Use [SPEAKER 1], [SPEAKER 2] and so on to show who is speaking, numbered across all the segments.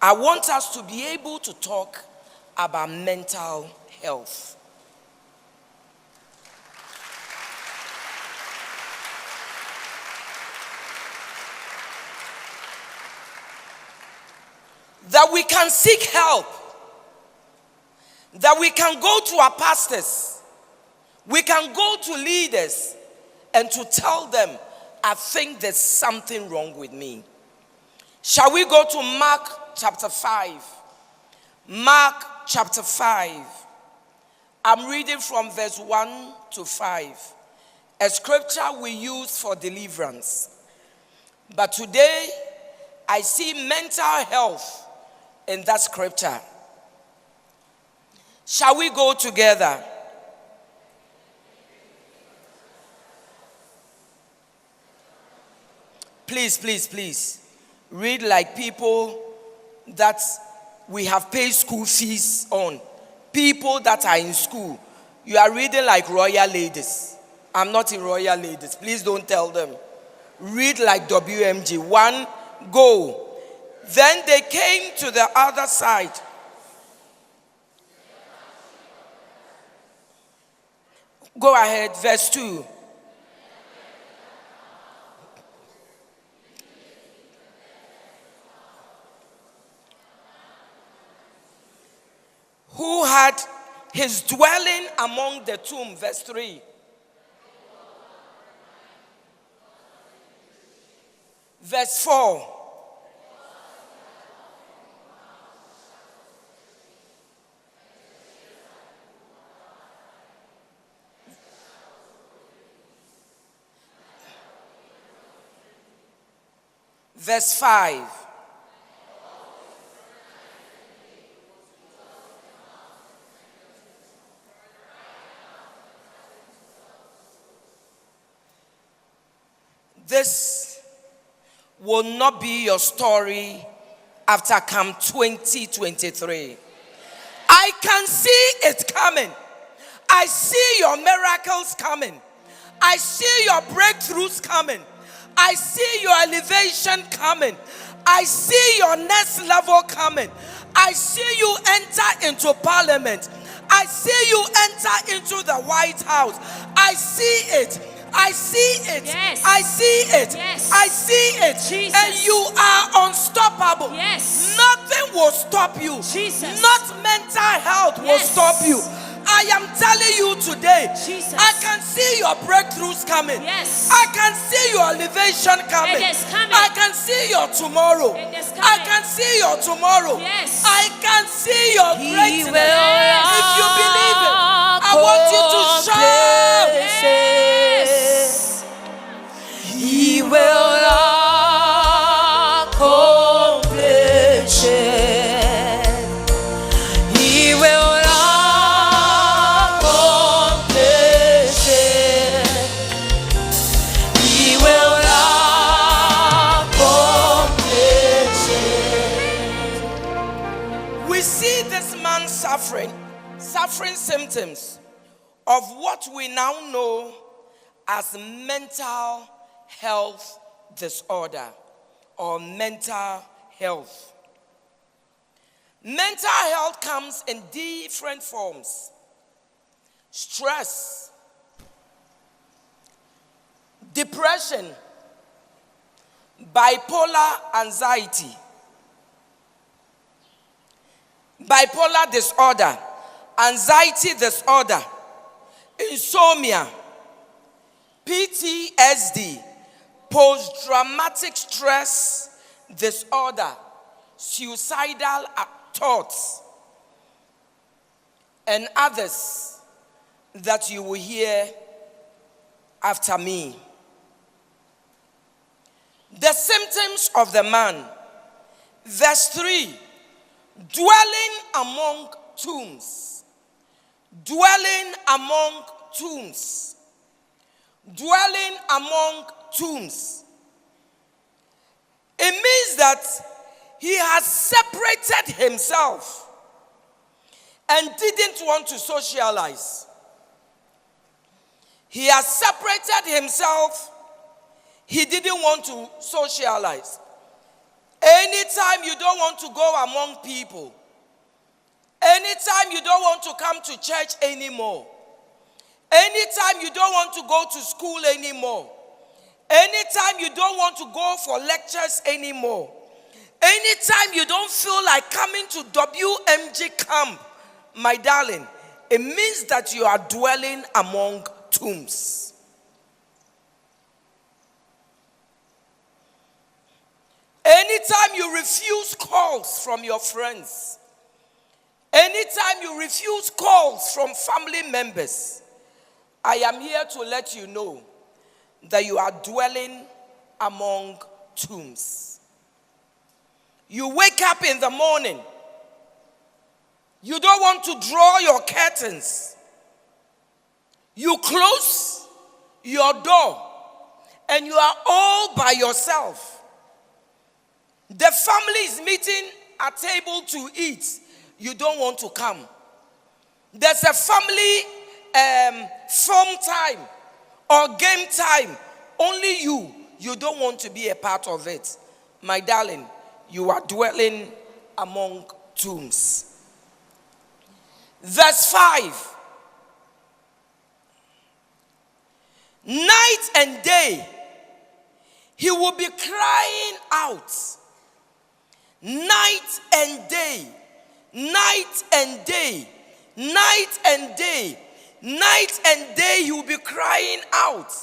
[SPEAKER 1] I want us to be able to talk about mental health. That we can seek help. That we can go to our pastors. We can go to leaders and to tell them, I think there's something wrong with me. Shall we go to Mark chapter 5? Mark chapter 5. I'm reading from verse 1 to 5. A scripture we use for deliverance. But today, I see mental health in that scripture. Shall we go together? Please. Read like people that we have paid school fees on. People that are in school. You are reading like royal ladies. I'm not a royal ladies. Please don't tell them. Read like WMG. 1, go. Then they came to the other side. Go ahead, verse 2. Who had his dwelling among the tomb, verse 3. Verse 4. Verse 5. This will not be your story after come 2023. I can see it coming. I see your miracles coming. I see your breakthroughs coming. I see your elevation coming. I see your next level coming. I see you enter into parliament. I see you enter into the White House. I see it. I see it.
[SPEAKER 2] Yes.
[SPEAKER 1] I see it.
[SPEAKER 2] Yes.
[SPEAKER 1] I see it.
[SPEAKER 2] Jesus.
[SPEAKER 1] And you are unstoppable.
[SPEAKER 2] Yes.
[SPEAKER 1] Nothing will stop you.
[SPEAKER 2] Jesus.
[SPEAKER 1] Not mental health will
[SPEAKER 2] Yes.
[SPEAKER 1] stop you. I am telling you today,
[SPEAKER 2] Jesus.
[SPEAKER 1] I can see your breakthroughs coming.
[SPEAKER 2] Yes.
[SPEAKER 1] I can see your elevation coming.
[SPEAKER 2] It is coming.
[SPEAKER 1] I can see your tomorrow.
[SPEAKER 2] It is coming.
[SPEAKER 1] I can see your tomorrow.
[SPEAKER 2] Yes.
[SPEAKER 1] I can see your
[SPEAKER 3] He
[SPEAKER 1] greatness.
[SPEAKER 3] will
[SPEAKER 1] If you believe it, I want you to shout.
[SPEAKER 2] Yes.
[SPEAKER 3] He will accomplish it. He will accomplish it. He will accomplish it.
[SPEAKER 1] We see this man suffering symptoms of what we now know as mental health disorder or mental health. Mental health comes in different forms. Stress, depression, bipolar anxiety, bipolar disorder, anxiety disorder, insomnia, PTSD, post-traumatic stress disorder, suicidal thoughts, and others that you will hear after me. The symptoms of the man. Verse 3, dwelling among tombs. Dwelling among tombs. Dwelling among tombs. It means that he has separated himself and didn't want to socialize. He has separated himself. He didn't want to socialize. A Anytime you don't want to go among people, anytime you don't want to come to church anymore, anytime you don't want to go to school anymore, anytime you don't want to go for lectures anymore, anytime you don't feel like coming to WMG camp, my darling, it means that you are dwelling among tombs. Anytime you refuse calls from your friends, anytime you refuse calls from family members, I am here to let you know that you are dwelling among tombs. You wake up in the morning, you don't want to draw your curtains. You close your door and you are all by yourself. The family is meeting at table to eat. You don't want to come. There's a family film time or game time. Only you don't want to be a part of it. My darling, you are dwelling among tombs. Verse 5. Night and day, he will be crying out. Night and day, night and day, night and day, night and day, he will be crying out.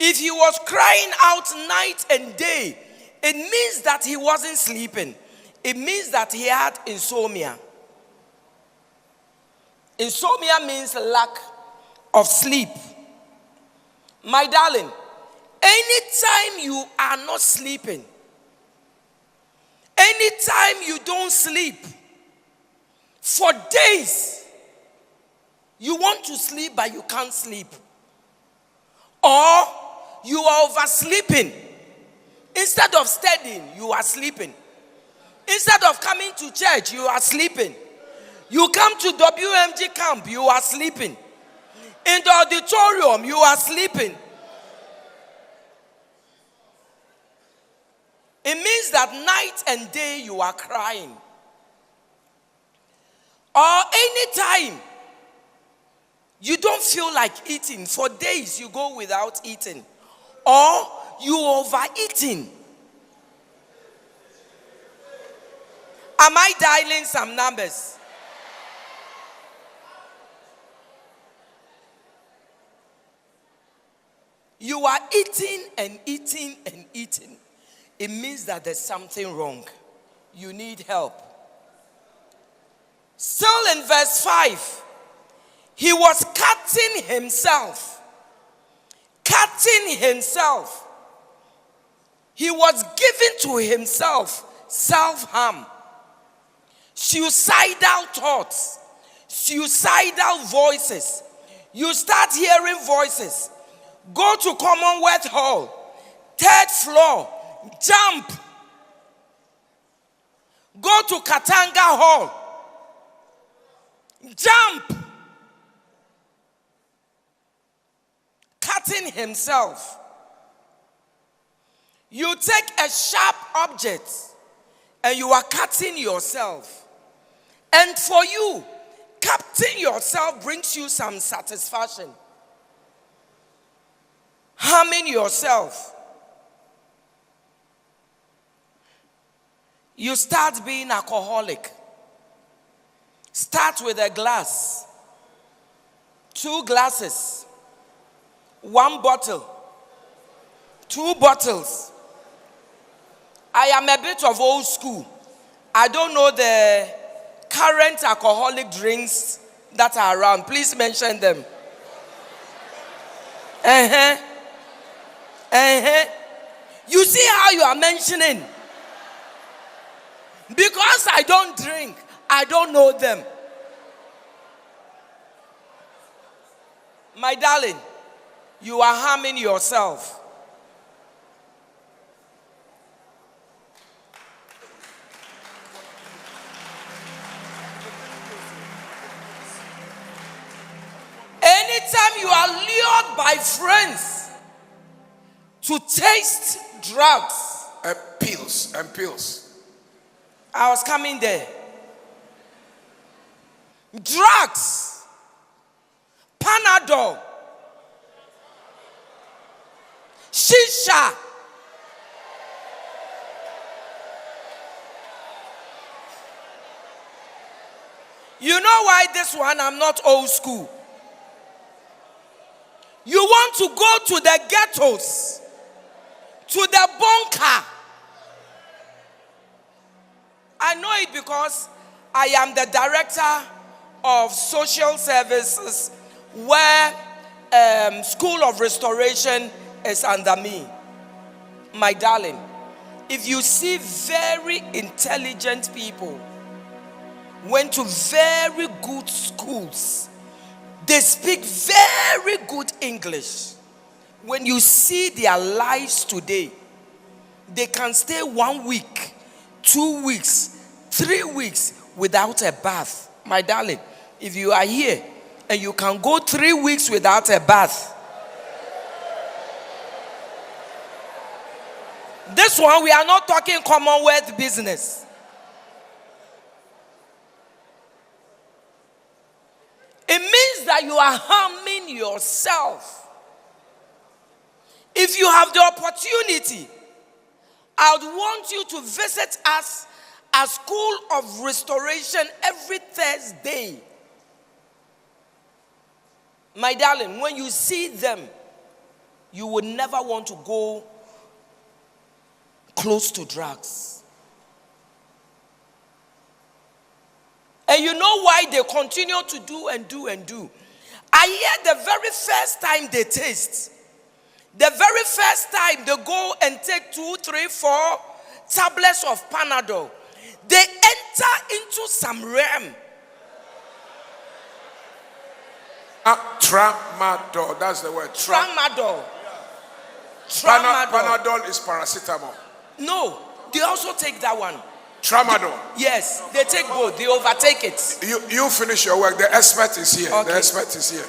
[SPEAKER 1] If he was crying out night and day, it means that he wasn't sleeping. It means that he had insomnia. Insomnia means lack of sleep. My darling, anytime you are not sleeping, anytime you don't sleep, for days, you want to sleep but you can't sleep. Or you are oversleeping. Instead of studying, you are sleeping. Instead of coming to church, you are sleeping. You come to WMG camp, you are sleeping. In the auditorium, you are sleeping. It means that night and day you are crying. Or anytime you don't feel like eating, for days you go without eating. Or you overeating. Am I dialing some numbers? You are eating and eating and eating. It means that there's something wrong. You need help. Still in verse 5, he was cutting himself. Cutting himself. He was giving to himself self-harm. Suicidal thoughts. Suicidal voices. You start hearing voices. Go to Commonwealth Hall. 3rd floor. Jump. Go to Katanga Hall. Jump. Cutting himself. You take a sharp object and you are cutting yourself. And for you, cutting yourself brings you some satisfaction. Harming yourself. You start being alcoholic. Start with a glass. 2 glasses. 1 bottle. 2 bottles. I am a bit of old school. I don't know the current alcoholic drinks that are around. Please mention them. You see how you are mentioning? Because I don't drink, I don't know them. My darling, you are harming yourself. Anytime you are lured by friends to taste drugs,
[SPEAKER 4] pills.
[SPEAKER 1] I was coming there. Drugs, Panadol, shisha. You know why this one I'm not old school? You want to go to the ghettos, to the bunker. I know it because I am the director of social services where School of Restoration is under me. My darling, if you see very intelligent people went to very good schools, they speak very good English. When you see their lives today, they can stay 1 week, 2 weeks, 3 weeks without a bath. My darling, if you are here and you can go 3 weeks without a bath, this one we are not talking Commonwealth business. It means that you are harming yourself. If you have the opportunity, I would want you to visit us at School of Restoration every Thursday. My darling, when you see them, you would never want to go close to drugs. And you know why they continue to do and do and do. I hear the very first time they taste, the very first time they go and take 2, 3, 4 tablets of Panadol, they enter into some realm.
[SPEAKER 4] Tramadol, that's the word.
[SPEAKER 1] Tramadol.
[SPEAKER 4] Panadol is paracetamol.
[SPEAKER 1] No, they also take that one.
[SPEAKER 4] Tramadol.
[SPEAKER 1] Yes, they take both. They overtake it.
[SPEAKER 4] You finish your work. The expert is here.
[SPEAKER 1] Okay.
[SPEAKER 4] The expert is here.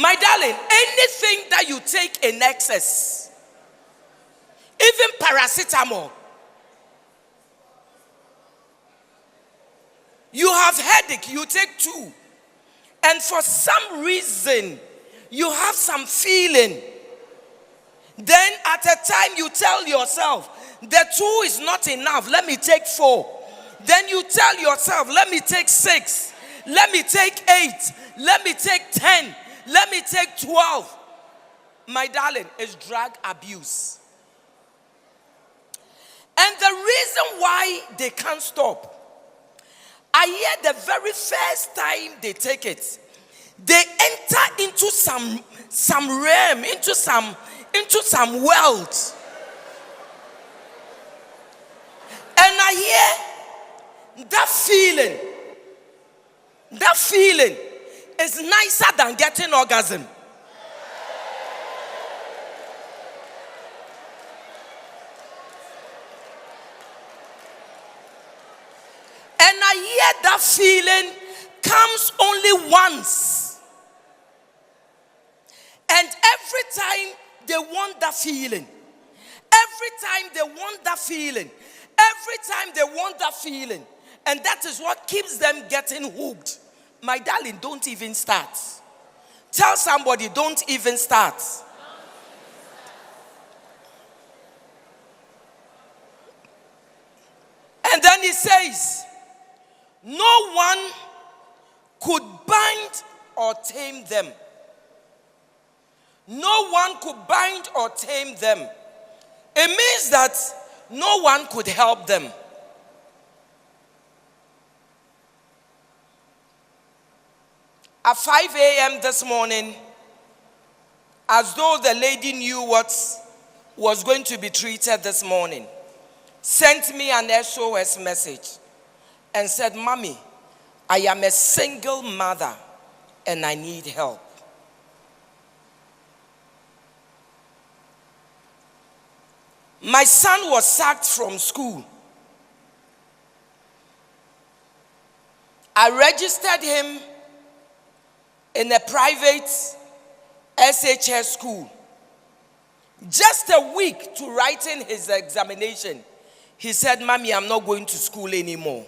[SPEAKER 1] My darling, anything that you take in excess, even paracetamol, you have headache, you take 2. And for some reason, you have some feeling. Then at a time you tell yourself, the 2 is not enough, let me take 4. Then you tell yourself, let me take 6, let me take 8, let me take 10, let me take 12. My darling, it's drug abuse. And the reason why they can't stop, I hear the very first time they take it, they enter into some realm, into some world. And I hear that feeling is nicer than getting orgasm. And I hear that feeling comes only once. And every time they want that feeling, and that is what keeps them getting hooked. My darling, don't even start. Tell somebody, don't even start. And then he says, no one could bind or tame them. No one could bind or tame them. It means that no one could help them. At 5 a.m. this morning, as though the lady knew what was going to be treated this morning, sent me an SOS message and said, Mommy, I am a single mother and I need help. My son was sacked from school. I registered him in a private SHS school. Just a week to writing his examination, he said, "Mommy, I'm not going to school anymore."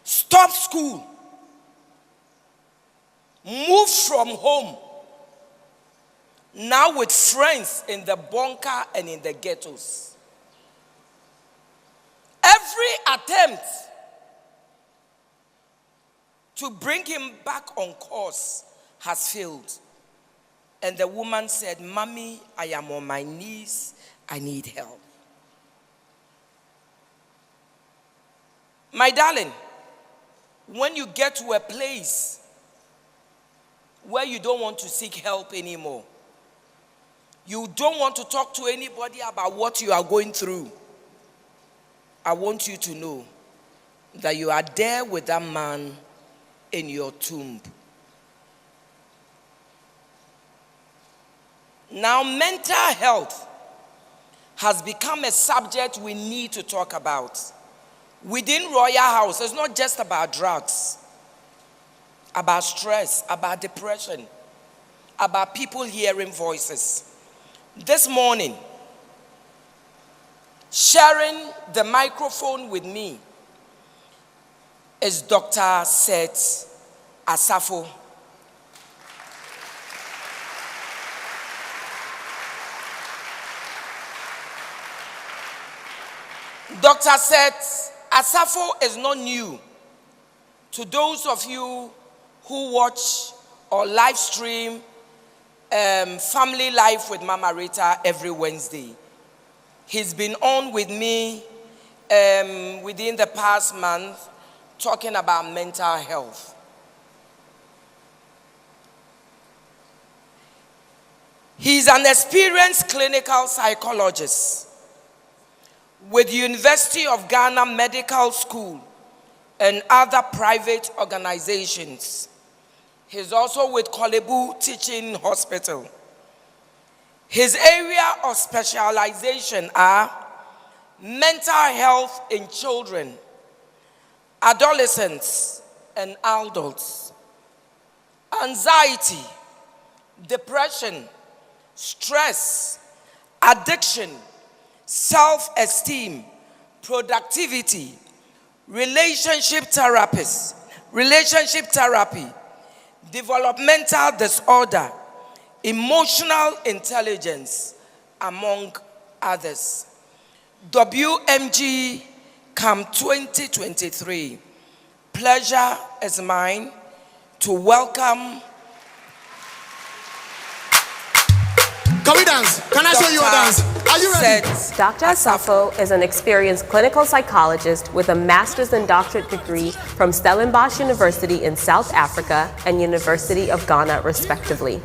[SPEAKER 1] Stop school. Move from home. Now with friends in the bunker and in the ghettos. Every attempt to bring him back on course has failed. And the woman said, "Mommy, I am on my knees. I need help." My darling, when you get to a place where you don't want to seek help anymore, you don't want to talk to anybody about what you are going through, I want you to know that you are there with that man in your tomb. Now, mental health has become a subject we need to talk about. Within Royal House, it's not just about drugs, about stress, about depression, about people hearing voices. This morning, sharing the microphone with me is Dr. Seth Asafo. Dr. Seth Asafo is not new to those of you who watch or live stream Family Life with Mama Rita every Wednesday. He's been on with me within the past month talking about mental health. He's an experienced clinical psychologist with University of Ghana Medical School and other private organizations. He's also with Kolebu Teaching Hospital. His area of specialization are mental health in children, adolescents, and adults, anxiety, depression, stress, addiction, self-esteem, productivity, relationship therapy, developmental disorder, emotional intelligence, among others. WMG Camp 2023. Pleasure is mine to welcome.
[SPEAKER 5] Can we dance? Can I show you a dance? Are you ready?
[SPEAKER 2] Dr. Asafo is an experienced clinical psychologist with a master's and doctorate degree from Stellenbosch University in South Africa and University of Ghana, respectively.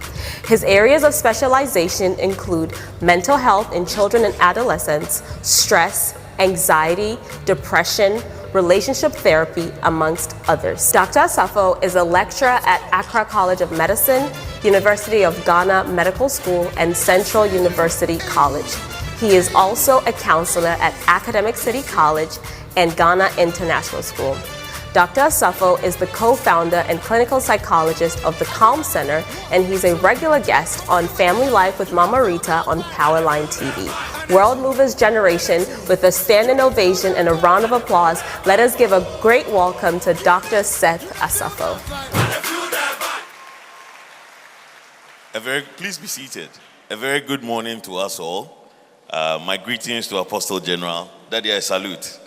[SPEAKER 2] His areas of specialization include mental health in children and adolescents, stress, anxiety, depression, relationship therapy, amongst others. Dr. Asafo is a lecturer at Accra College of Medicine, University of Ghana Medical School, and Central University College. He is also a counselor at Academic City College and Ghana International School. Dr. Asafo is the co-founder and clinical psychologist of the Calm Center, and he's a regular guest on Family Life with Mama Rita on Powerline TV. World Movers Generation, with a standing ovation and a round of applause, let us give a great welcome to Dr. Seth Asafo.
[SPEAKER 6] Please be seated. A very good morning to us all. My greetings to Apostle General. Daddy, I salute.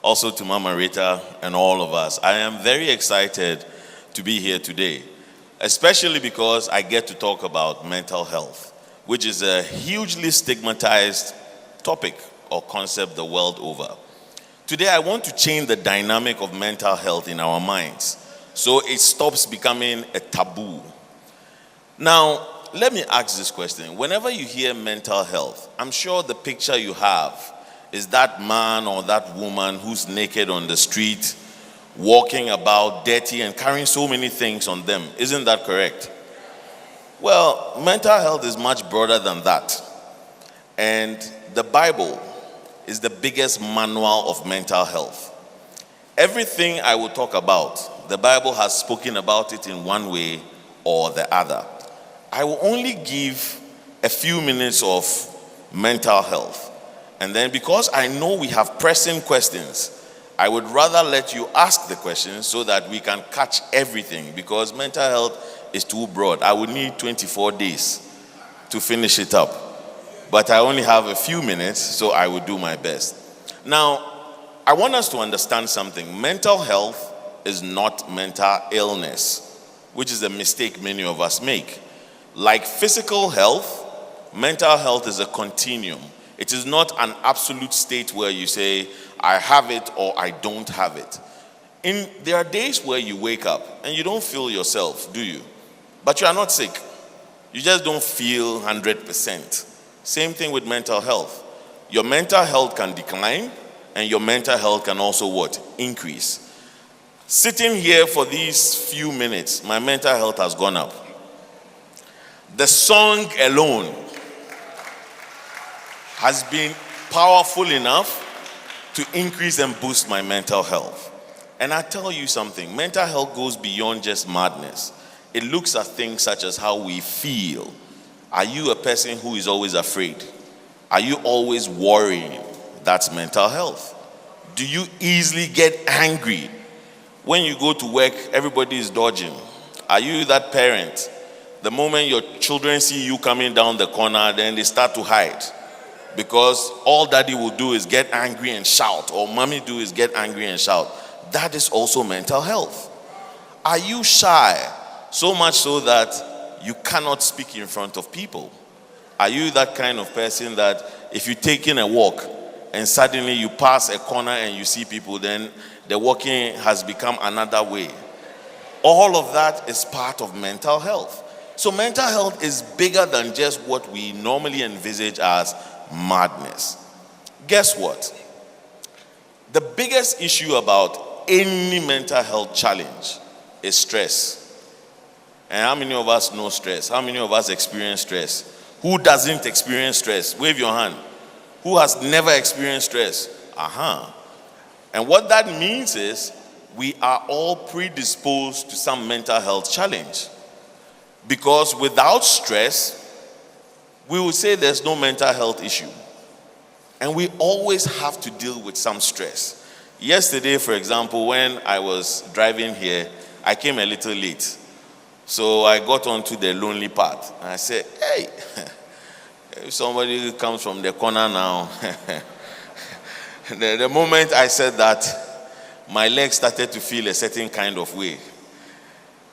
[SPEAKER 6] Also to Mama Rita and all of us. I am very excited to be here today, especially because I get to talk about mental health, which is a hugely stigmatized topic or concept the world over. Today, I want to change the dynamic of mental health in our minds so it stops becoming a taboo. Now, let me ask this question. Whenever you hear mental health, I'm sure the picture you have is that man or that woman who's naked on the street, walking about dirty and carrying so many things on them. Isn't that correct? Well, mental health is much broader than that. And the Bible is the biggest manual of mental health. Everything I will talk about, the Bible has spoken about it in one way or the other. I will only give a few minutes of mental health. And then because I know we have pressing questions, I would rather let you ask the questions so that we can catch everything, because mental health is too broad. I would need 24 days to finish it up. But I only have a few minutes, so I will do my best. Now, I want us to understand something. Mental health is not mental illness, which is a mistake many of us make. Like physical health, mental health is a continuum. It is not an absolute state where you say, I have it or I don't have it. There are days where you wake up and you don't feel yourself, do you? But you are not sick. You just don't feel 100%. Same thing with mental health. Your mental health can decline, and your mental health can also what? Increase. Sitting here for these few minutes, my mental health has gone up. The song alone has been powerful enough to increase and boost my mental health. And I tell you something, mental health goes beyond just madness. It looks at things such as how we feel. Are you a person who is always afraid? Are you always worrying? That's mental health. Do you easily get angry? When you go to work, everybody is dodging. Are you that parent? The moment your children see you coming down the corner, then they start to hide. Because all daddy will do is get angry and shout, or mommy do is get angry and shout. That is also mental health. Are you shy? So much so that you cannot speak in front of people. Are you that kind of person that if you're taking a walk and suddenly you pass a corner and you see people, then the walking has become another way? All of that is part of mental health. So mental health is bigger than just what we normally envisage as madness. Guess what? The biggest issue about any mental health challenge is stress. And how many of us know stress? How many of us experience stress? Who doesn't experience stress? Wave your hand. Who has never experienced stress? And what that means is we are all predisposed to some mental health challenge. Because without stress, we will say there's no mental health issue. And we always have to deal with some stress. Yesterday, for example, when I was driving here, I came a little late. So I got onto the lonely path. And I said, hey, if somebody comes from the corner now. The moment I said that, my legs started to feel a certain kind of way.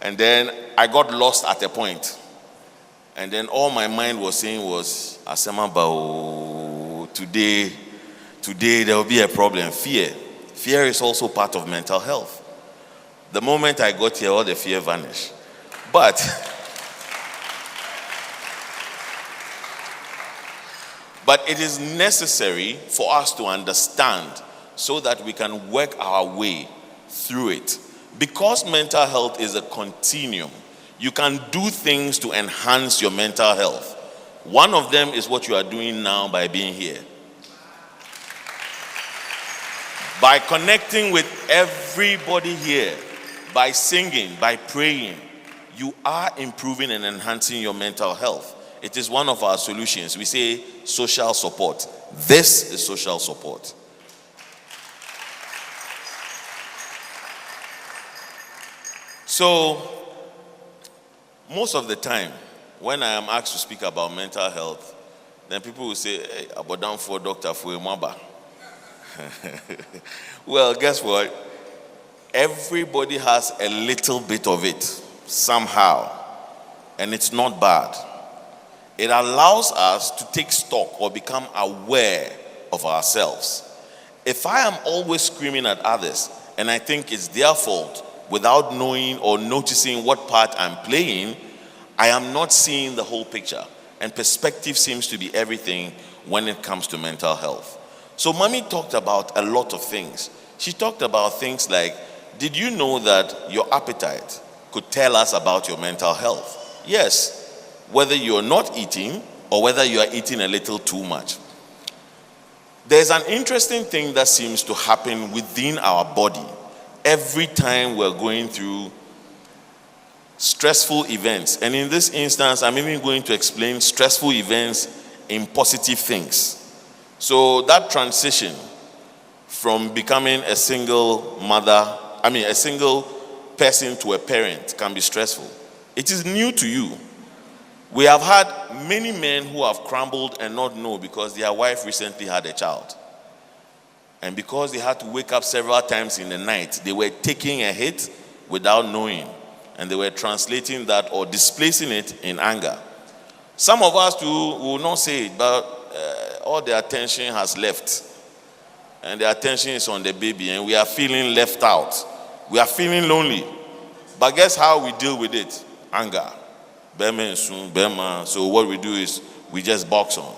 [SPEAKER 6] And then I got lost at a point. And then all my mind was saying was, Asemaba, today there will be a problem. Fear. Fear is also part of mental health. The moment I got here, all the fear vanished. But it is necessary for us to understand so that we can work our way through it. Because mental health is a continuum, you can do things to enhance your mental health. One of them is what you are doing now by being here. By connecting with everybody here, by singing, by praying, you are improving and enhancing your mental health. It is one of our solutions. We say social support. This is social support. So, most of the time, when I am asked to speak about mental health, then people will say, hey, abodan for Dr. Fuemaba. Well, guess what? Everybody has a little bit of it, somehow. And it's not bad. It allows us to take stock or become aware of ourselves. If I am always screaming at others, and I think it's their fault, without knowing or noticing what part I'm playing, I am not seeing the whole picture. And perspective seems to be everything when it comes to mental health. So Mommy talked about a lot of things. She talked about things like, did you know that your appetite could tell us about your mental health? Yes, whether you're not eating or whether you are eating a little too much. There's an interesting thing that seems to happen within our body every time we're going through stressful events. And in this instance, I'm even going to explain stressful events in positive things. So that transition from becoming a single a single person to a parent can be stressful. It is new to you. We have had many men who have crumbled and not know because their wife recently had a child. And because they had to wake up several times in the night, they were taking a hit without knowing. And they were translating that or displacing it in anger. Some of us too will not say it, but all the attention has left. And the attention is on the baby, and we are feeling left out. We are feeling lonely. But guess how we deal with it? Anger. So what we do is we just box on.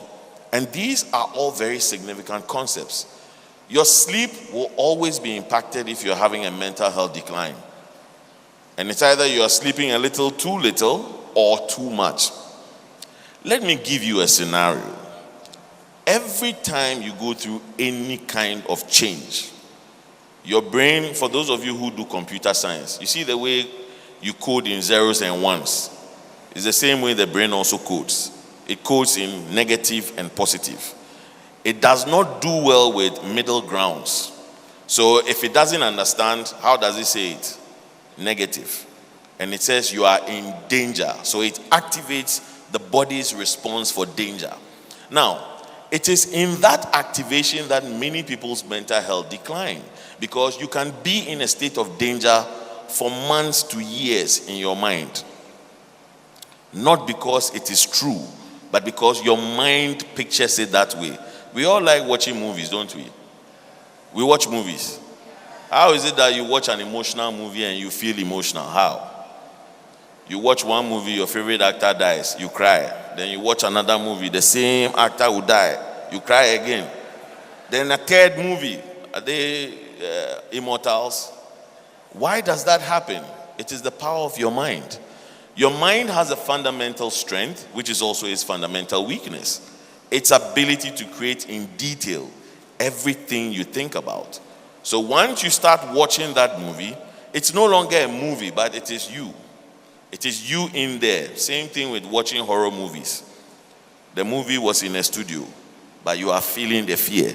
[SPEAKER 6] And these are all very significant concepts. Your sleep will always be impacted if you're having a mental health decline. And it's either you are sleeping a little too little or too much. Let me give you a scenario. Every time you go through any kind of change, your brain, for those of you who do computer science, you see the way you code in zeros and ones. It's the same way the brain also codes. It codes in negative and positive. It does not do well with middle grounds. So if it doesn't understand, how does it say it? Negative. And it says you are in danger. So it activates the body's response for danger. Now, it is in that activation that many people's mental health decline, because you can be in a state of danger for months to years in your mind. Not because it is true, but because your mind pictures it that way. We all like watching movies, don't we? We watch movies. How is it that you watch an emotional movie and you feel emotional? How? You watch one movie, your favorite actor dies, you cry. Then you watch another movie, the same actor will die, you cry again. Then a third movie, are they immortals? Why does that happen? It is the power of your mind. Your mind has a fundamental strength, which is also its fundamental weakness. Its ability to create in detail everything you think about. So once you start watching that movie, it's no longer a movie, but it is you. It is you in there. Same thing with watching horror movies. The movie was in a studio, but you are feeling the fear.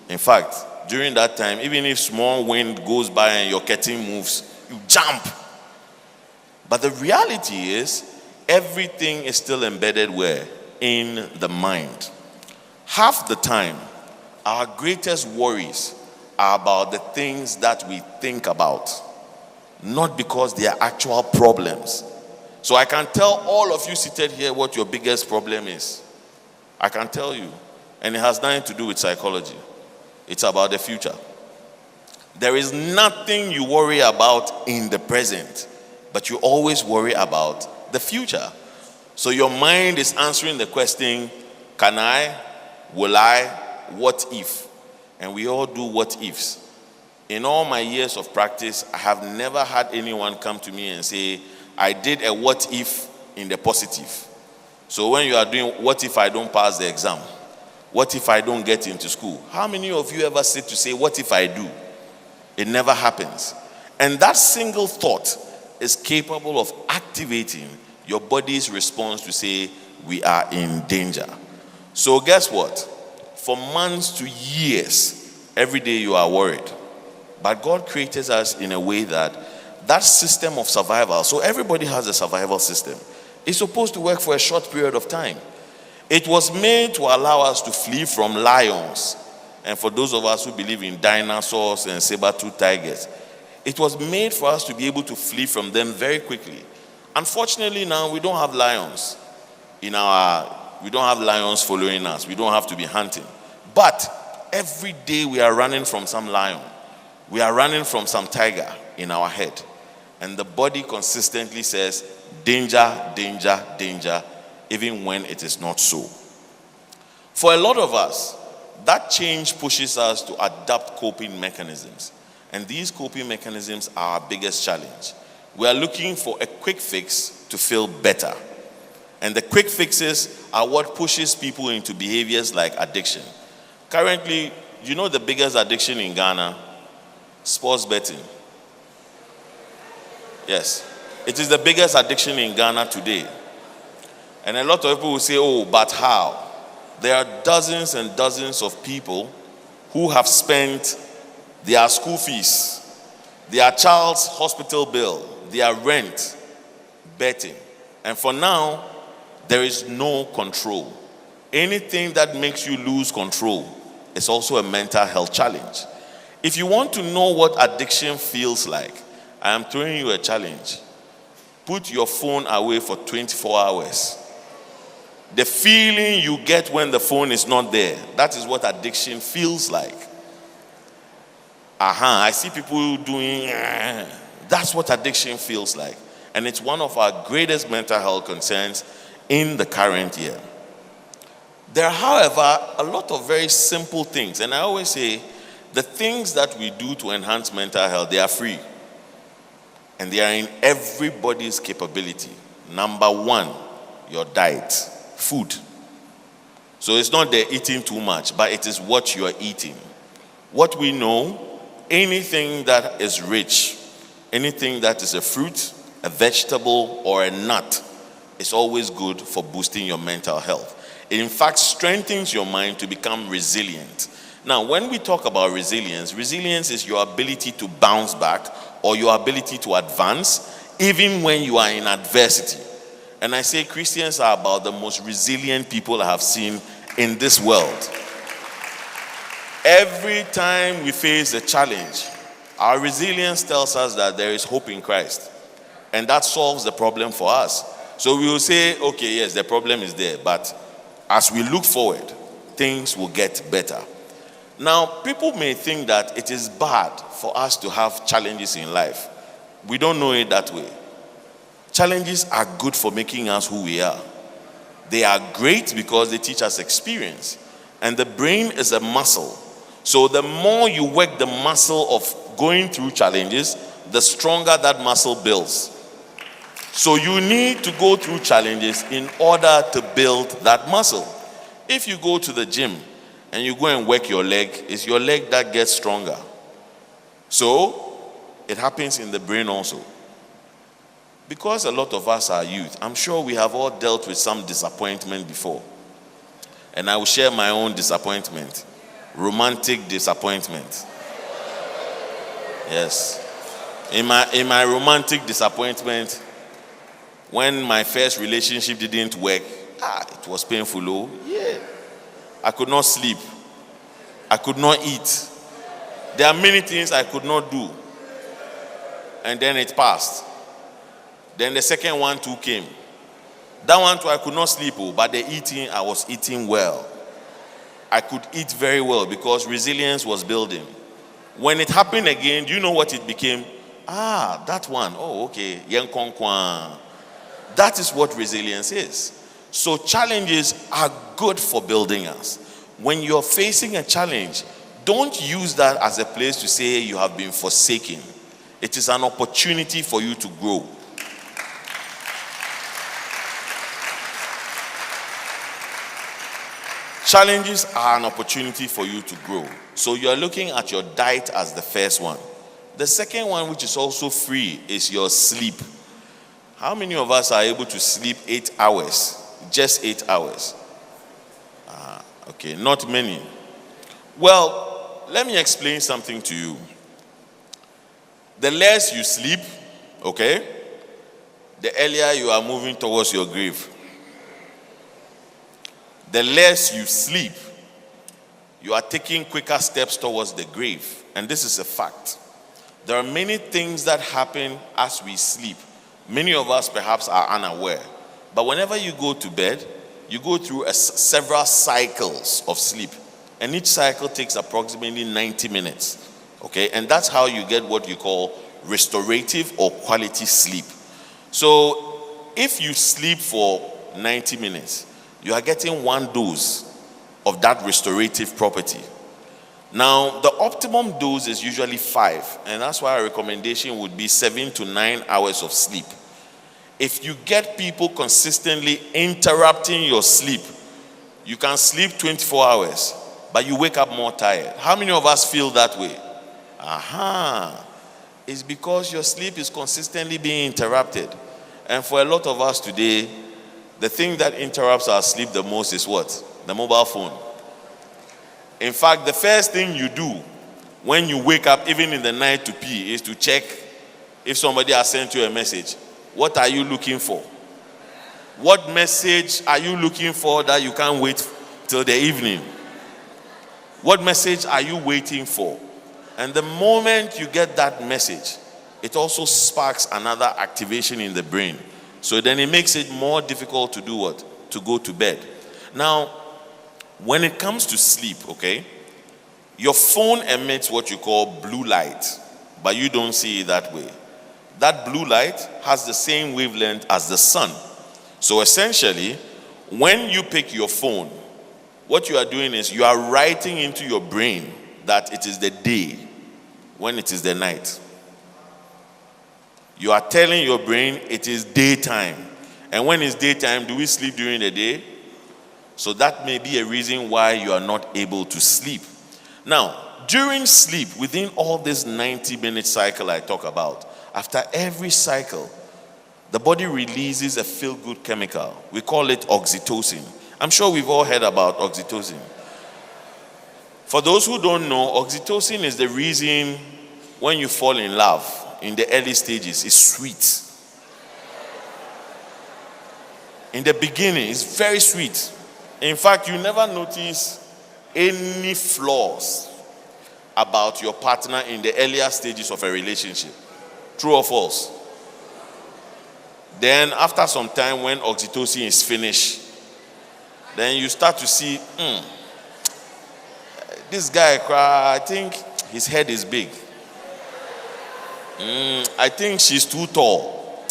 [SPEAKER 6] In fact, during that time, even if small wind goes by and your curtain moves, you jump. But the reality is, everything is still embedded where? In the mind. Half the time, our greatest worries are about the things that we think about, not because they are actual problems. So I can tell all of you seated here what your biggest problem is. I can tell you. And it has nothing to do with psychology. It's about the future. There is nothing you worry about in the present, but you always worry about the future. So your mind is answering the question, can I, will I, what if? And we all do what ifs. In all my years of practice, I have never had anyone come to me and say, I did a what if in the positive. So when you are doing, what if I don't pass the exam? What if I don't get into school? How many of you ever sit to say, what if I do? It never happens. And that single thought is capable of activating your body's response to say, we are in danger. So guess what? For months to years, every day you are worried. But God created us in a way that system of survival, so everybody has a survival system, is supposed to work for a short period of time. It was made to allow us to flee from lions. And for those of us who believe in dinosaurs and saber-toothed tigers, it was made for us to be able to flee from them very quickly. Unfortunately, now we don't have lions we don't have lions following us. We don't have to be hunting. But every day we are running from some lion. We are running from some tiger in our head. And the body consistently says, danger, danger, danger, even when it is not so. For a lot of us, that change pushes us to adapt coping mechanisms. And these coping mechanisms are our biggest challenge. We are looking for a quick fix to feel better. And the quick fixes are what pushes people into behaviors like addiction. Currently, you know the biggest addiction in Ghana? Sports betting. Yes. It is the biggest addiction in Ghana today. And a lot of people will say, oh, but how? There are dozens and dozens of people who have spent their school fees, their child's hospital bill, their rent, betting. And for now, there is no control. Anything that makes you lose control is also a mental health challenge. If you want to know what addiction feels like, I am throwing you a challenge. Put your phone away for 24 hours. The feeling you get when the phone is not there, that is what addiction feels like. I see people doing, that's what addiction feels like. And it's one of our greatest mental health concerns in the current year. There are, however, a lot of very simple things. And I always say, the things that we do to enhance mental health, they are free. And they are in everybody's capability. Number one, your diet, food. So it's not the eating too much, but it is what you are eating. What we know, anything that is rich, anything that is a fruit, a vegetable, or a nut is always good for boosting your mental health. It in fact strengthens your mind to become resilient. Now, when we talk about resilience, resilience is your ability to bounce back or your ability to advance even when you are in adversity. And I say Christians are about the most resilient people I have seen in this world. Every time we face a challenge, our resilience tells us that there is hope in Christ. And that solves the problem for us. So we will say, okay, yes, the problem is there, but as we look forward, things will get better. Now, people may think that it is bad for us to have challenges in life. We don't know it that way. Challenges are good for making us who we are. They are great because they teach us experience. And the brain is a muscle. So the more you work the muscle of going through challenges, the stronger that muscle builds. So you need to go through challenges in order to build that muscle. If you go to the gym and you go and work your leg, it's your leg that gets stronger. So it happens in the brain also. Because a lot of us are youth, I'm sure we have all dealt with some disappointment before. And I will share my own disappointment. Romantic disappointment. Yes. In my romantic disappointment, when my first relationship didn't work, it was painful. Oh, yeah. I could not sleep. I could not eat. There are many things I could not do. And then it passed. Then the second one too came. That one too, I could not sleep, but the eating, I was eating well. I could eat very well because resilience was building. When it happened again, do you know what it became? That one. Oh, okay. That is what resilience is. So challenges are good for building us. When you're facing a challenge, don't use that as a place to say you have been forsaken. It is an opportunity for you to grow. Challenges are an opportunity for you to grow. So you're looking at your diet as the first one. The second one, which is also free, is your sleep. How many of us are able to sleep 8 hours? Just 8 hours? Okay, not many. Well, let me explain something to you. The less you sleep, okay, the earlier you are moving towards your grave. The less you sleep, you are taking quicker steps towards the grave. And this is a fact. There are many things that happen as we sleep. Many of us perhaps are unaware. But whenever you go to bed, you go through several cycles of sleep. And each cycle takes approximately 90 minutes. Okay? And that's how you get what you call restorative or quality sleep. So if you sleep for 90 minutes, you are getting one dose of that restorative property. Now, the optimum dose is usually 5, and that's why a recommendation would be 7 to 9 hours of sleep. If you get people consistently interrupting your sleep, you can sleep 24 hours, but you wake up more tired. How many of us feel that way? is because your sleep is consistently being interrupted. And for a lot of us today, the thing that interrupts our sleep the most is what? The mobile phone. In fact, the first thing you do when you wake up, even in the night to pee, is to check if somebody has sent you a message. What are you looking for? What message are you looking for that you can't wait till the evening? What message are you waiting for? And the moment you get that message, it also sparks another activation in the brain. So then it makes it more difficult to do what? To go to bed. Now, when it comes to sleep, okay, your phone emits what you call blue light, but you don't see it that way. That blue light has the same wavelength as the sun. So essentially, when you pick your phone, what you are doing is you are writing into your brain that it is the day when it is the night. You are telling your brain it is daytime. And when it's daytime, do we sleep during the day? So that may be a reason why you are not able to sleep. Now, during sleep, within all this 90-minute cycle I talk about, after every cycle, the body releases a feel-good chemical. We call it oxytocin. I'm sure we've all heard about oxytocin. For those who don't know, oxytocin is the reason when you fall in love in the early stages, it's sweet. In the beginning, it's very sweet. In fact, you never notice any flaws about your partner in the earlier stages of a relationship. True or false? Then after some time, when oxytocin is finished, then you start to see, this guy, I think his head is big. I think she's too tall.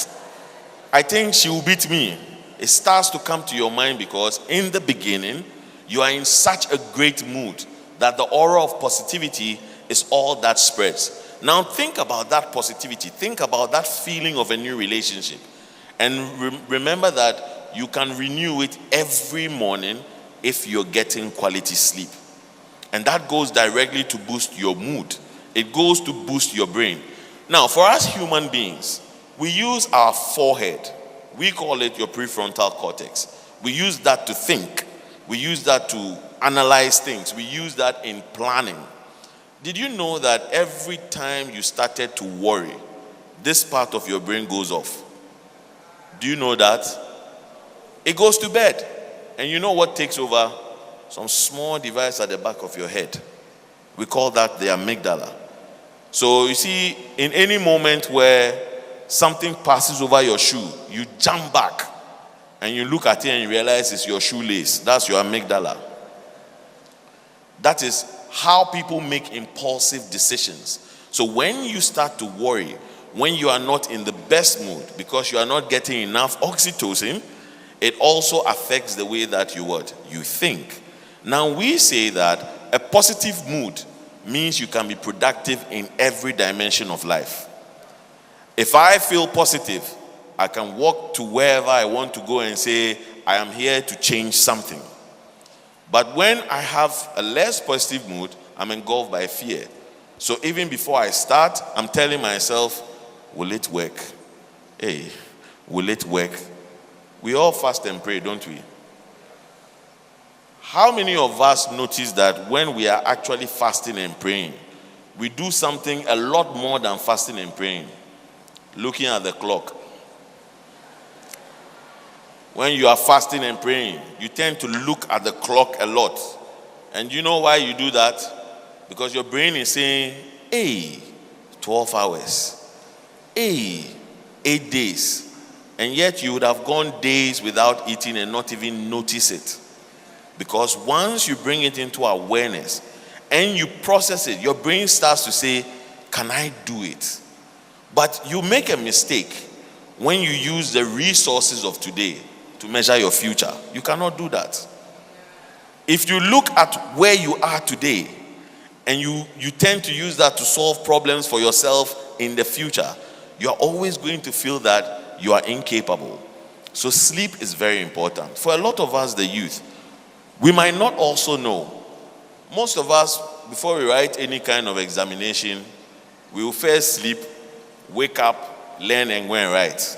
[SPEAKER 6] I think she will beat me. It starts to come to your mind because in the beginning, you are in such a great mood that the aura of positivity is all that spreads. Now think about that positivity. Think about that feeling of a new relationship. And remember that you can renew it every morning if you're getting quality sleep. And that goes directly to boost your mood. It goes to boost your brain. Now, for us human beings, we use our forehead. We call it your prefrontal cortex. We use that to think. We use that to analyze things. We use that in planning. Did you know that every time you started to worry, this part of your brain goes off? Do you know that? It goes to bed. And you know what takes over? Some small device at the back of your head. We call that the amygdala. So you see, in any moment where something passes over your shoe, you jump back and you look at it and you realize it's your shoelace. That's your amygdala. That is how people make impulsive decisions. So when you start to worry, when you are not in the best mood because you are not getting enough oxytocin, it also affects the way that you think. Now we say that a positive mood means you can be productive in every dimension of life. If I feel positive, I can walk to wherever I want to go and say, I am here to change something. But when I have a less positive mood, I'm engulfed by fear. So even before I start, I'm telling myself, will it work? Hey, will it work? We all fast and pray, don't we? How many of us notice that when we are actually fasting and praying, we do something a lot more than fasting and praying? Looking at the clock. When you are fasting and praying, you tend to look at the clock a lot. And you know why you do that? Because your brain is saying, hey, 12 hours. Hey, 8 days. And yet you would have gone days without eating and not even notice it. Because once you bring it into awareness and you process it, your brain starts to say, can I do it? But you make a mistake when you use the resources of today to measure your future. You cannot do that. If you look at where you are today and you tend to use that to solve problems for yourself in the future, you are always going to feel that you are incapable. So sleep is very important. For a lot of us, the youth, we might not also know. Most of us, before we write any kind of examination, we will first sleep wake up, learn, and go and write.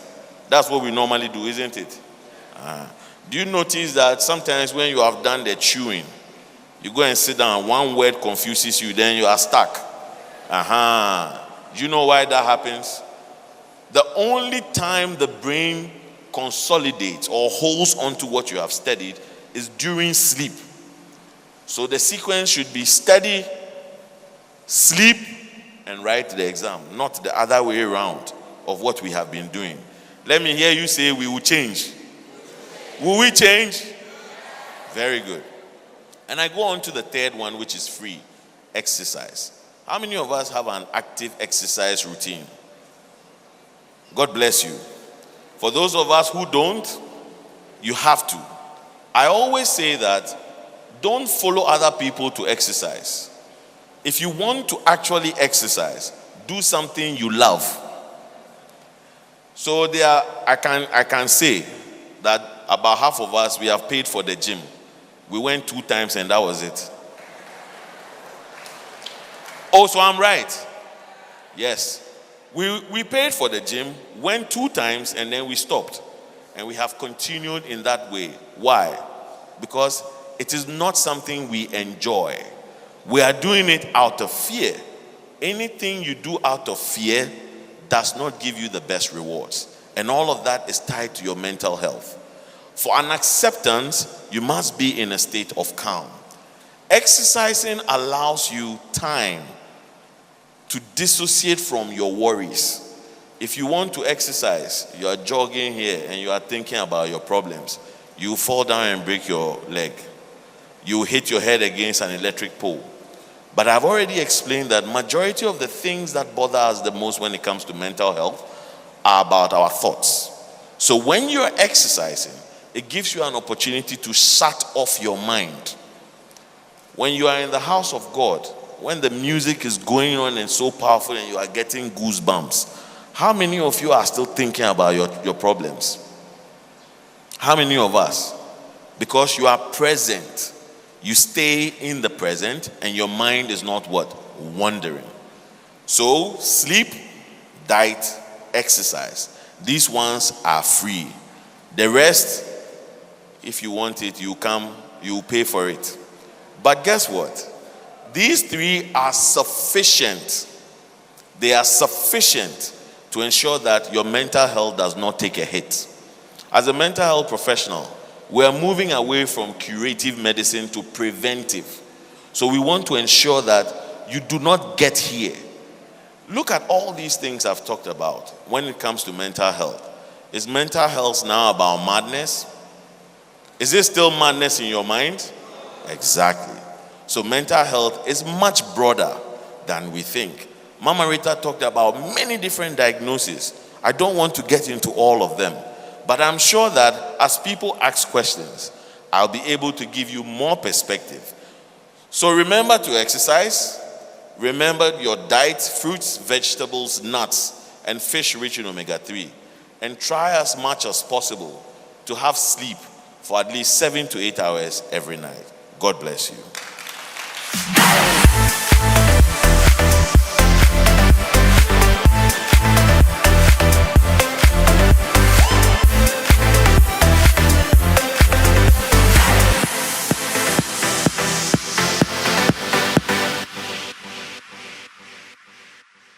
[SPEAKER 6] That's what we normally do, isn't it? Do you notice that sometimes when you have done the chewing, you go and sit down, one word confuses you, then you are stuck? Do you know why that happens? The only time the brain consolidates or holds onto what you have studied is during sleep. So the sequence should be study, sleep, and write the exam, not the other way around of what we have been doing. Let me hear you say, we will change. Will we change? Very good. And I go on to the third one, which is free exercise. How many of us have an active exercise routine? God bless you. For those of us who don't, you have to. I always say that don't follow other people to exercise. If you want to actually exercise, do something you love. So I can say that about half of us, we have paid for the gym. We went 2 times and that was it. Oh, so I'm right. Yes. We paid for the gym, went 2 times, and then we stopped. And we have continued in that way. Why? Because it is not something we enjoy. We are doing it out of fear. Anything you do out of fear does not give you the best rewards. And all of that is tied to your mental health. For an acceptance, you must be in a state of calm. Exercising allows you time to dissociate from your worries. If you want to exercise, you are jogging here and you are thinking about your problems, you fall down and break your leg. You hit your head against an electric pole. But I've already explained that majority of the things that bother us the most when it comes to mental health are about our thoughts. So when you're exercising, it gives you an opportunity to shut off your mind. When you are in the house of God, when the music is going on and so powerful and you are getting goosebumps, how many of you are still thinking about your problems? How many of us? Because you are present. You stay in the present and your mind is not what? Wandering. So sleep, diet, exercise. These ones are free. The rest, if you want it, you come, you pay for it. But guess what? These 3 are sufficient. They are sufficient to ensure that your mental health does not take a hit. As a mental health professional, we are moving away from curative medicine to preventive. So we want to ensure that you do not get here. Look at all these things I've talked about when it comes to mental health. Is mental health now about madness? Is it still madness in your mind? Exactly. So mental health is much broader than we think. Mama Rita talked about many different diagnoses. I don't want to get into all of them. But I'm sure that as people ask questions, I'll be able to give you more perspective. So remember to exercise. Remember your diet, fruits, vegetables, nuts, and fish rich in omega-3. And try as much as possible to have sleep for at least 7 to 8 hours every night. God bless you.